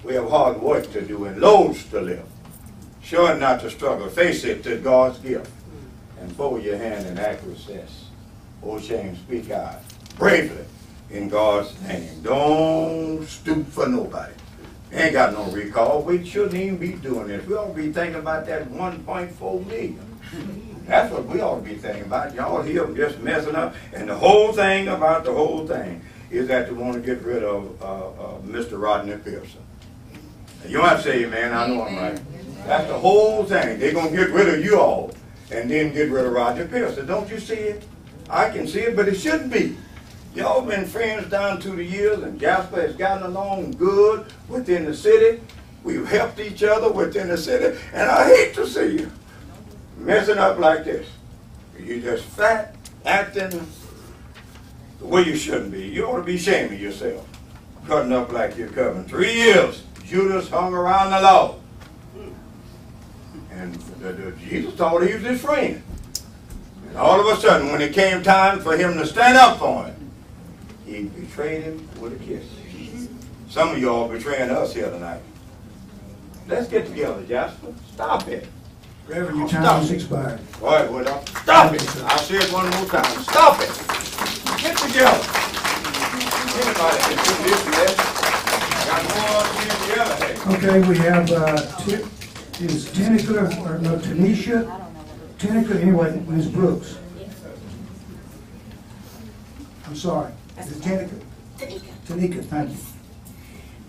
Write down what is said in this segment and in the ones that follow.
We have hard work to do and loads to live. Sure not to struggle. Face it to God's gift. And fold your hand in accuracy. Oh, shame, speak out bravely in God's name. Don't stoop for nobody. Ain't got no recall. We shouldn't even be doing this. We ought to be thinking about that 1.4 million. That's what we ought to be thinking about. Y'all here just messing up. And the whole thing about the whole thing is that they want to get rid of Mr. Rodney Pearson. You don't have to say, man, I know I'm right. That's the whole thing. They're going to get rid of you all and then get rid of Rodney Pearson. Don't you see it? I can see it, but it shouldn't be. Y'all been friends down through the years, and Jasper has gotten along good within the city. We've helped each other within the city, and I hate to see you messing up like this. You just fat, acting the way you shouldn't be. You ought to be ashamed of yourself, cutting up like you're covering. 3 years, Judas hung around the law. And Jesus thought he was his friend. And all of a sudden, when it came time for him to stand up for him, he betrayed him with a kiss. Some of y'all betraying us here tonight. Let's get together, Jasper. Stop it. Reverend, your time is expired. All right, well, stop it. I'll say it one more time. Stop it. Get together. Anybody can do this, yes. Got more together. Okay, we have is Tanika, or no, Tanisha? Tanika, anyway, Ms. Brooks. I'm sorry. Is it Tanika? Tanika, thank you.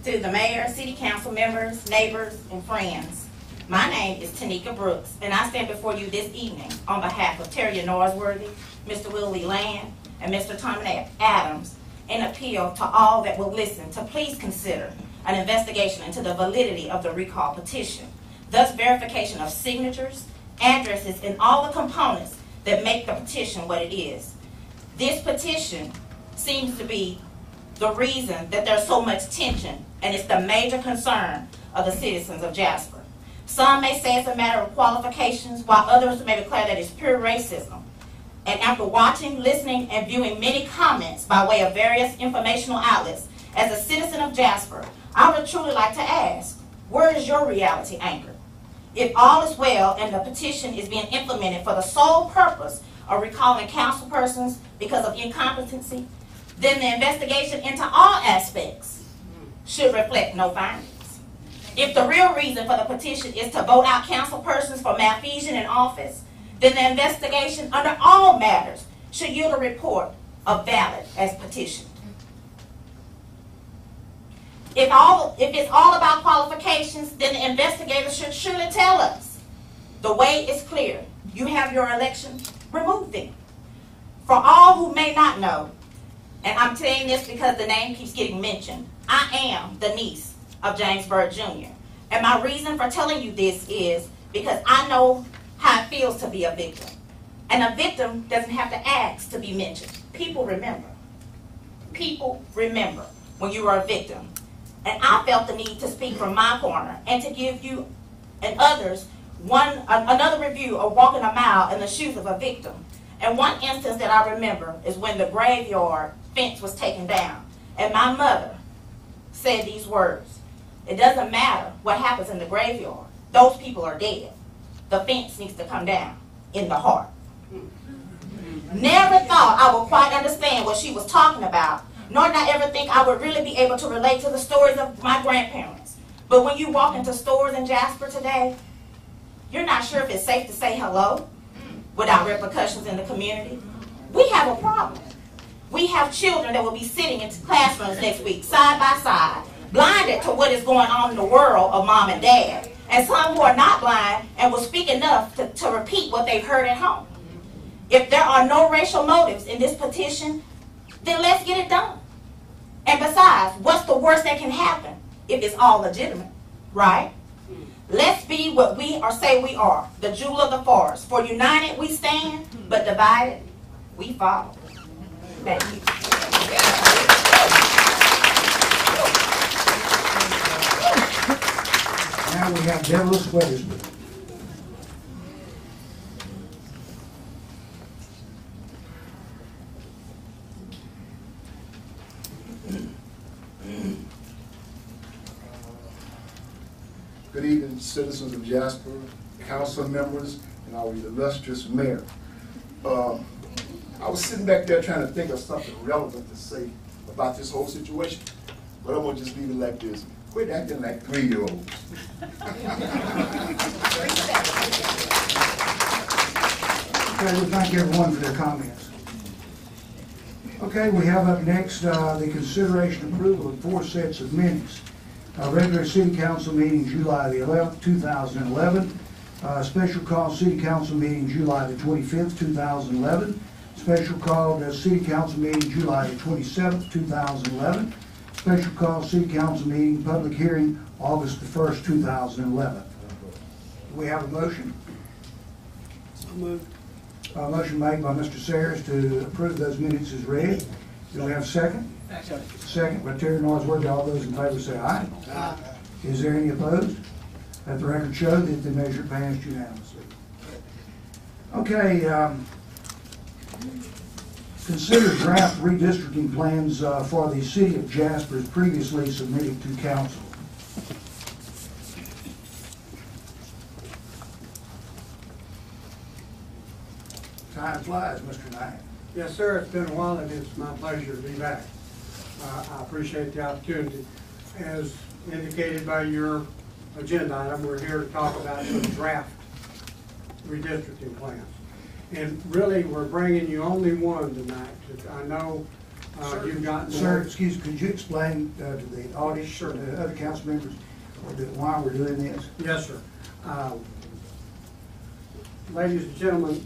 To the mayor, city council members, neighbors, and friends, my name is Tanika Brooks, and I stand before you this evening on behalf of Terry Norsworthy, Mr. Willie Land, and Mr. Tommy Adams, in appeal to all that will listen to please consider an investigation into the validity of the recall petition, thus verification of signatures, addresses, and all the components that make the petition what it is. This petition seems to be the reason that there's so much tension, and it's the major concern of the citizens of Jasper. Some may say it's a matter of qualifications, while others may declare that it's pure racism. And after watching, listening, and viewing many comments by way of various informational outlets, as a citizen of Jasper, I would truly like to ask, where is your reality anchored? If all is well and the petition is being implemented for the sole purpose of recalling council persons because of incompetency, then the investigation into all aspects should reflect no findings. If the real reason for the petition is to vote out council persons for malfeasance in office, then the investigation under all matters should yield a report of valid as petitioned. If it's all about qualifications, then the investigators should surely tell us. The way is clear. You have your election, remove them. For all who may not know, and I'm saying this because the name keeps getting mentioned, I am the niece of James Byrd Jr. And my reason for telling you this is because I know how it feels to be a victim. And a victim doesn't have to ask to be mentioned. People remember. People remember when you are a victim. And I felt the need to speak from my corner and to give you and others another review of walking a mile in the shoes of a victim. And one instance that I remember is when the graveyard fence was taken down. And my mother said these words: it doesn't matter what happens in the graveyard. Those people are dead. The fence needs to come down in the heart. Never thought I would quite understand what she was talking about, nor did I ever think I would really be able to relate to the stories of my grandparents. But when you walk into stores in Jasper today, you're not sure if it's safe to say hello without repercussions in the community. We have a problem. We have children that will be sitting in classrooms next week, side by side, blinded to what is going on in the world of mom and dad. And some who are not blind and will speak enough to repeat what they've heard at home. If there are no racial motives in this petition, then let's get it done. And besides, what's the worst that can happen if it's all legitimate, right? Let's be what we or say we are, the jewel of the forest. For united we stand, but divided we fall. Thank you. Now we have Deborah Weathersby. Good evening, citizens of Jasper, council members, and our illustrious mayor. I was sitting back there trying to think of something relevant to say about this whole situation, but I'm gonna just leave it like this. Quit acting like 3-year-olds. Okay, we thank everyone for their comments. Okay, we have up next the consideration and approval of 4 sets of minutes. Regular city council meeting July the 11th, 2011. Special call city council meeting July the 25th, 2011. Special call city council meeting July the 27th, 2011. Special call city council meeting, public hearing August the 1st, 2011. We have a motion. Motion made by Mr. Sayers to approve those minutes as read. Do we have a second? Second by Terry Norsworthy. All those in favor say aye. Aye. Is there any opposed? Let the record show that the measure passed unanimously. Okay, consider draft redistricting plans for the city of Jasper as previously submitted to council. Time flies, Mr. Knight. Yes, sir. It's been a while, and it's my pleasure to be back. I appreciate the opportunity. As indicated by your agenda item, we're here to talk about some draft redistricting plans. And really, we're bringing you only one tonight. I know you've gotten... Sir, excuse me, could you explain to the audience, Sure. to the other council members, why we're doing this? Yes, sir. Ladies and gentlemen,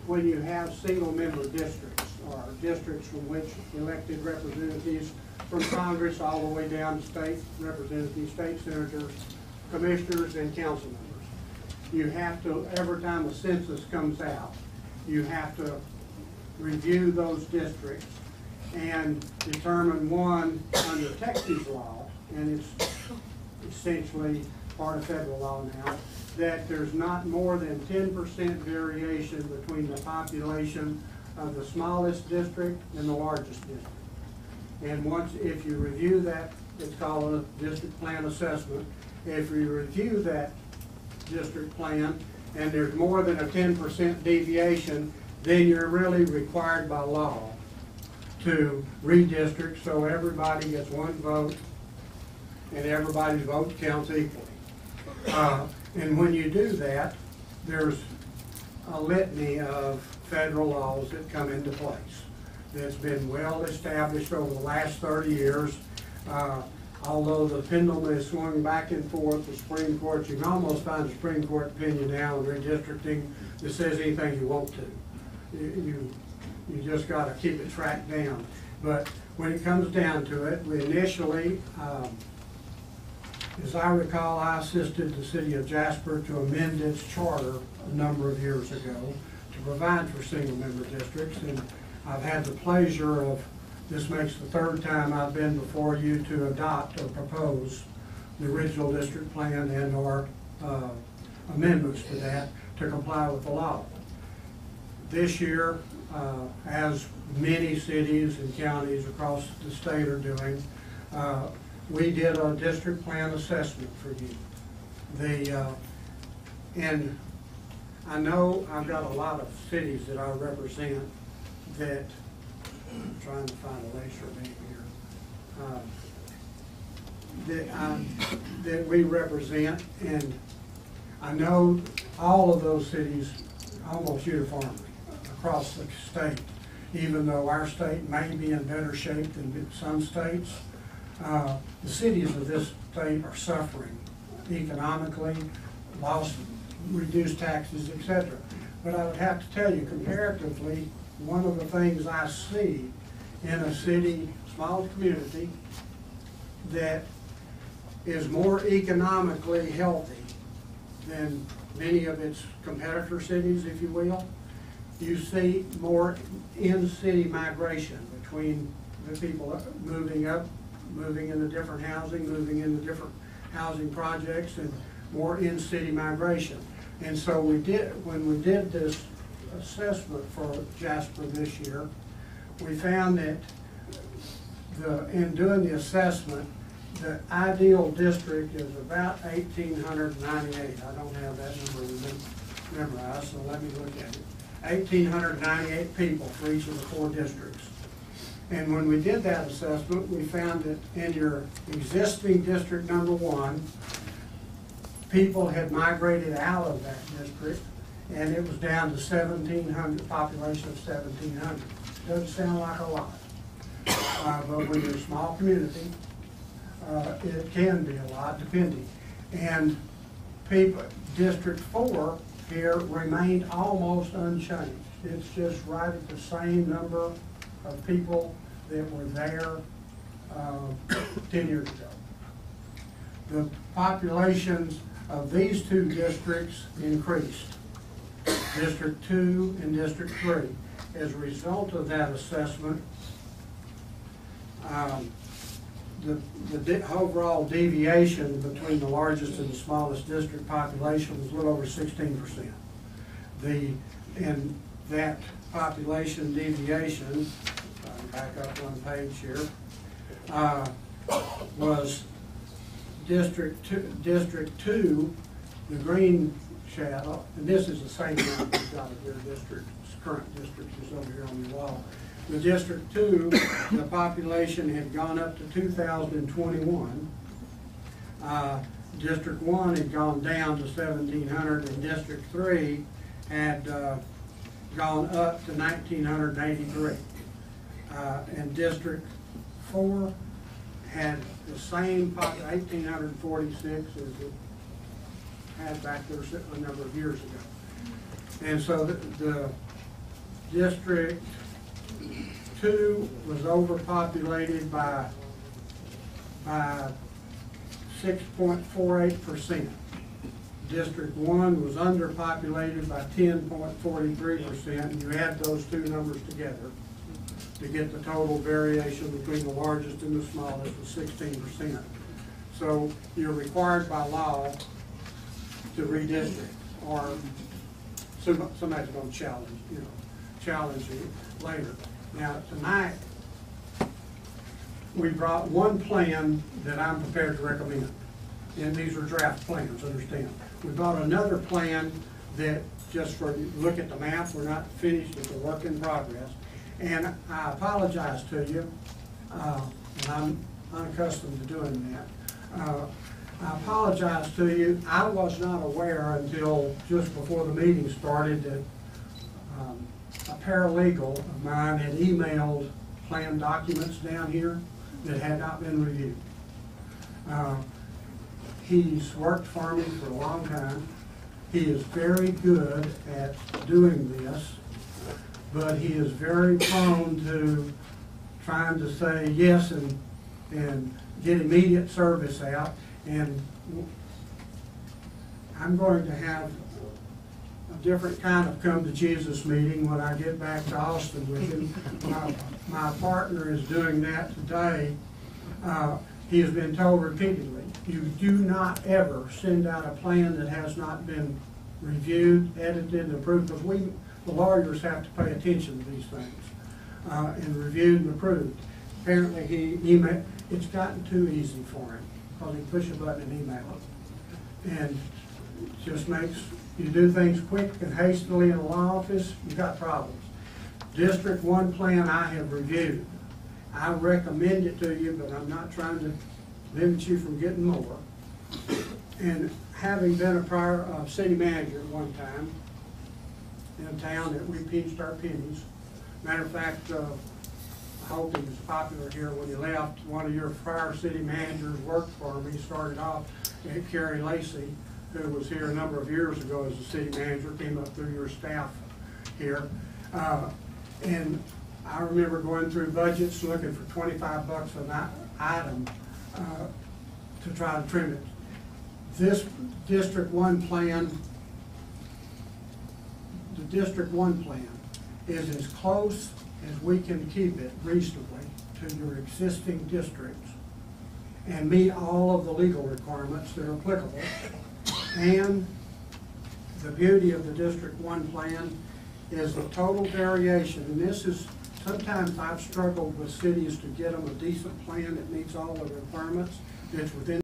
when you have single-member districts, or districts from which elected representatives from Congress all the way down to state representatives, state senators, commissioners, and council members, you have to, every time a census comes out, you have to review those districts and determine one under Texas law, and it's essentially part of federal law now, that there's not more than 10% variation between the population of the smallest district and the largest district. And once, if you review that, it's called a district plan assessment. If you review that district plan and there's more than a 10% deviation, then you're really required by law to redistrict so everybody gets one vote and everybody's vote counts equally. And when you do that, there's a litany of federal laws that come into place that's been well established over the last 30 years. Although the pendulum has swung back and forth, the Supreme Court, you can almost find a Supreme Court opinion now on redistricting that says anything you want to. You just got to keep it tracked down. But when it comes down to it, we initially, as I recall, I assisted the city of Jasper to amend its charter a number of years ago to provide for single-member districts, and I've had the pleasure of, this makes the 3rd time I've been before you to adopt or propose the original district plan and or amendments to that to comply with the law. This year, as many cities and counties across the state are doing, we did a district plan assessment for you. And I know I've got a lot of cities that I represent that, I'm trying to find a laser beam here, that we represent, and I know all of those cities almost uniformly across the state, even though our state may be in better shape than some states. The cities of this state are suffering economically, lost, reduced taxes, etc. But I would have to tell you, comparatively, one of the things I see in a city, small community, that is more economically healthy than many of its competitor cities, if you will, you see more in-city migration between the people moving up, moving into different housing, moving into different housing projects, and more in-city migration. And so we did, when we did this assessment for Jasper this year, we found that in doing the assessment, the ideal district is about 1,898. I don't have that number memorized, so let me look at it. 1,898 people for each of the 4 districts. And when we did that assessment, we found that in your existing district number 1, people had migrated out of that district, and it was down to 1,700, population of 1,700. Doesn't sound like a lot, but when you're a small community, it can be a lot, depending. And people, District 4 here remained almost unchanged. It's just right at the same number of people that were there 10 years ago. The populations of these 2 districts increased, District 2 and District 3. As a result of that assessment, the overall deviation between the largest and the smallest district population was a little over 16%. And that population deviation, back up one page here, was District 2, the green shadow, and this is the same one we've got at your district, current district is over here on the wall. The District 2, the population had gone up to 2,021. District 1 had gone down to 1,700, and District 3 had gone up to 1,983. And District 4 had the same 1,846 as it had back there a number of years ago. And so the District 2 was overpopulated by 6.48%. District 1 was underpopulated by 10.43%. You add those 2 numbers together to get the total variation between the largest and the smallest was 16%. So you're required by law to redistrict, or somebody's going to challenge you later. Now tonight, we brought one plan that I'm prepared to recommend, and these are draft plans, understand. We brought another plan that, just for look at the map, we're not finished, it's a work in progress. And I apologize to you, and I'm unaccustomed to doing that. I apologize to you. I was not aware until just before the meeting started that a paralegal of mine had emailed plan documents down here that had not been reviewed. He's worked for me for a long time. He is very good at doing this, but he is very prone to trying to say yes and get immediate service out. And I'm going to have a different kind of come to Jesus meeting when I get back to Austin with him. My partner is doing that today. He has been told repeatedly, you do not ever send out a plan that has not been reviewed, edited, and approved, because we, the lawyers, have to pay attention to these things, and reviewed and approved. Apparently it's gotten too easy for him, because he push a button and email it. And it just makes, you do things quick and hastily in the law office, you've got problems. District 1 plan I have reviewed. I recommend it to you, but I'm not trying to limit you from getting more. And having been a prior city manager at one time in a town that we pinched our pennies. Matter of fact, I hope he was popular here when he left. One of your prior city managers worked for him. He started off at Kerry Lacey, who was here a number of years ago as a city manager, came up through your staff here. And I remember going through budgets looking for $25 an item to try to trim it. This District 1 plan, the District 1 plan is as close as we can keep it reasonably to your existing districts and meet all of the legal requirements that are applicable. And the beauty of the District 1 plan is the total variation, and this is, sometimes I've struggled with cities to get them a decent plan that meets all of the requirements. It's within